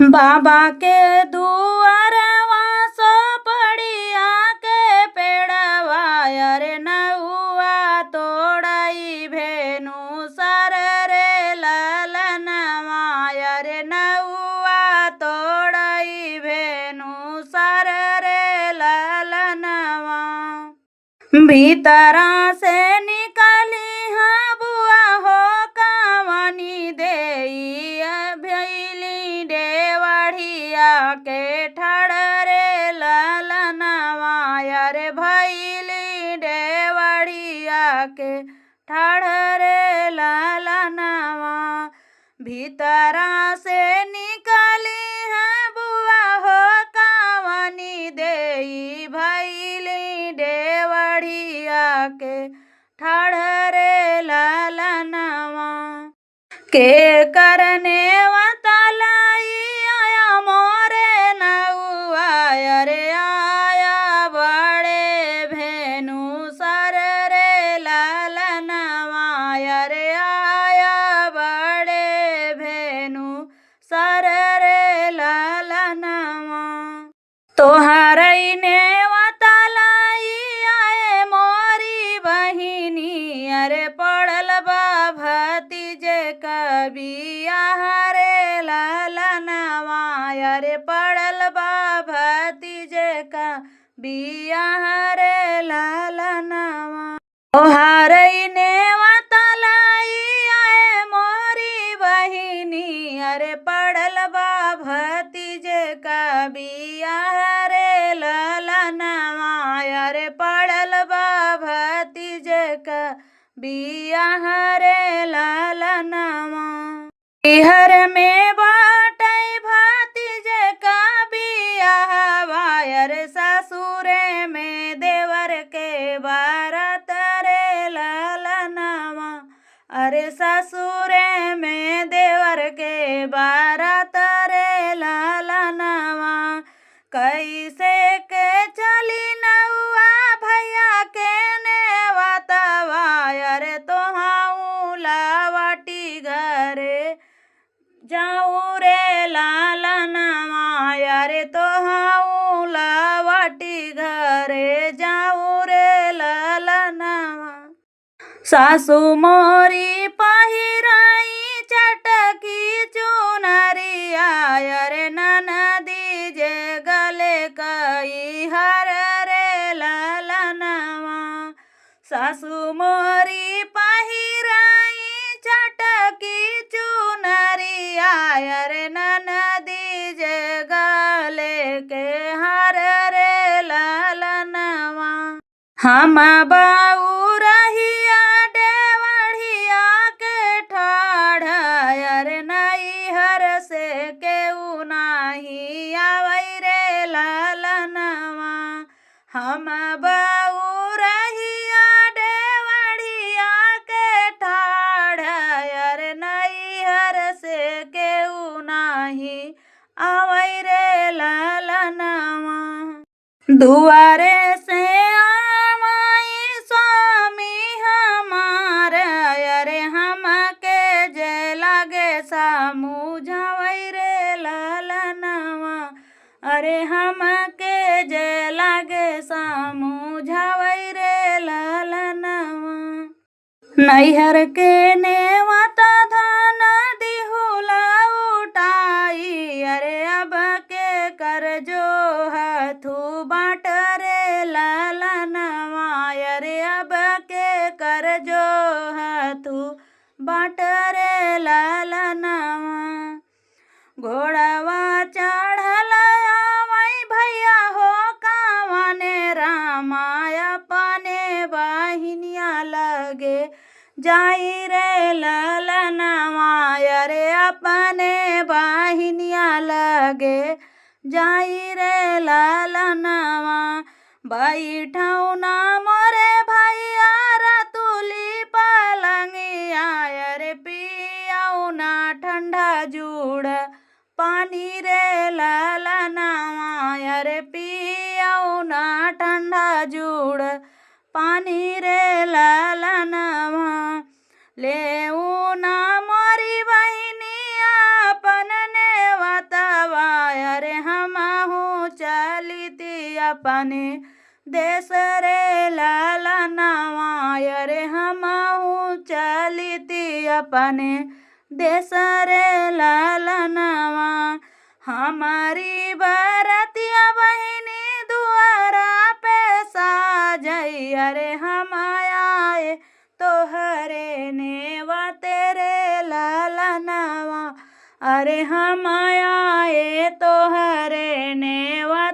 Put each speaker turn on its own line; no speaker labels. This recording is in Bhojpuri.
बाबा के दुआरवा सो पड़िया के पेड़वा अरे नौआ तोड़ई भेनु सर रे ललनवा अरे नौआ तोड़ई भेनु सर रे ललनवा। भीतरा से निकली हाँ बुआ हो कावनी देई भैली डेवढ़िया के ठड़रे ललनवा अरे भैली डेवढ़िया के ठड़रे ललनवा। भीतरा से निकली हाँ बुआ हो कावनी देई भैली डेवढ़िया के ठड़रे ललनवा। के करने वतलाई आया मोरे नौआ अरे आया बड़े भेनु सर रे ललनवा अरे आया बड़े भेनु सर रे ललनवा। तोहरई ने वतलाई आए मोरी बहिनी अरे पड़ल बा भतीजे कबिया रे ललनवा अरे पड़ल बा भतीजे का बिया रे ललनवा। तोहरई ने वतलाई आए मोरी बहिनी अरे पड़ल बा भतीजे का बिया रे ललनवा अरे पड़ल बा भतीजे का बिया रे ललनवा। हर में बाटई भतीजे का बिया वायर ससुरे में देवर के बारत रे ललनवा अरे ससुरे में देवर के बारत रे ललनवा। कैसे के चली नौआ भैया के नेवतवा अरे तोहाऊ लावटी घरे जाऊ रे ललनवा अरे तोहाऊ लावटी घरे जाऊ रे ललनवा। सासु मोरी पहिराई चटकी चुनरिया अरे ननदी जे गले कई हर रे ललनवा। सासु मोरी पहिराई चटकी चुनरिया अरे ननदी जे गले के हर रे ललनवा। हम बाऊ रहिया डेवढ़िया के ठाढ़ अरे नैहर से केहू नाही आवै रे ललनवा। हम बाऊ रहिया डेवढ़िया के ठाढ़ अरे नैहर से केहू नाही आवै रे ललनवा। दुआरे से आमाई स्वामी हमार अरे हमके जे लागे समझावै रे ललनवा अरे हमके जे लागे समझावै रे ललनवा। नैहर के नेवता धन दिहुला उठाई अरे अब के कर जो हथू बाट रे ललनवा अरे अब के कर जो हथू बाट रे ललनवा। घोड़वा चढ़ल आवै भैया हो कावने रामा अपने बहिनिया लगे जाई रे ललनवा अरे अपने बहिनिया लगे जाई रे ललनवा। बैठौ ना मोरे भैया रतुली पलंगिया अरे पियाऊ ना ठंडा जूड़ पानी रे ललनवा अरे पियाऊ ना ठंडा जूड़ पानी रे ललनवा। लेऊ ना मोरी बहिनी अपन नेवतवा अपने देश रे ललनवा अरे हमहू चलती अपने देश रे ललनवा। हमारी बरतिया बहिनी दुआरा पे साजई अरे हम आए तोहरे नेवा तेरे ललनवा अरे हम आए तोहरे नेवा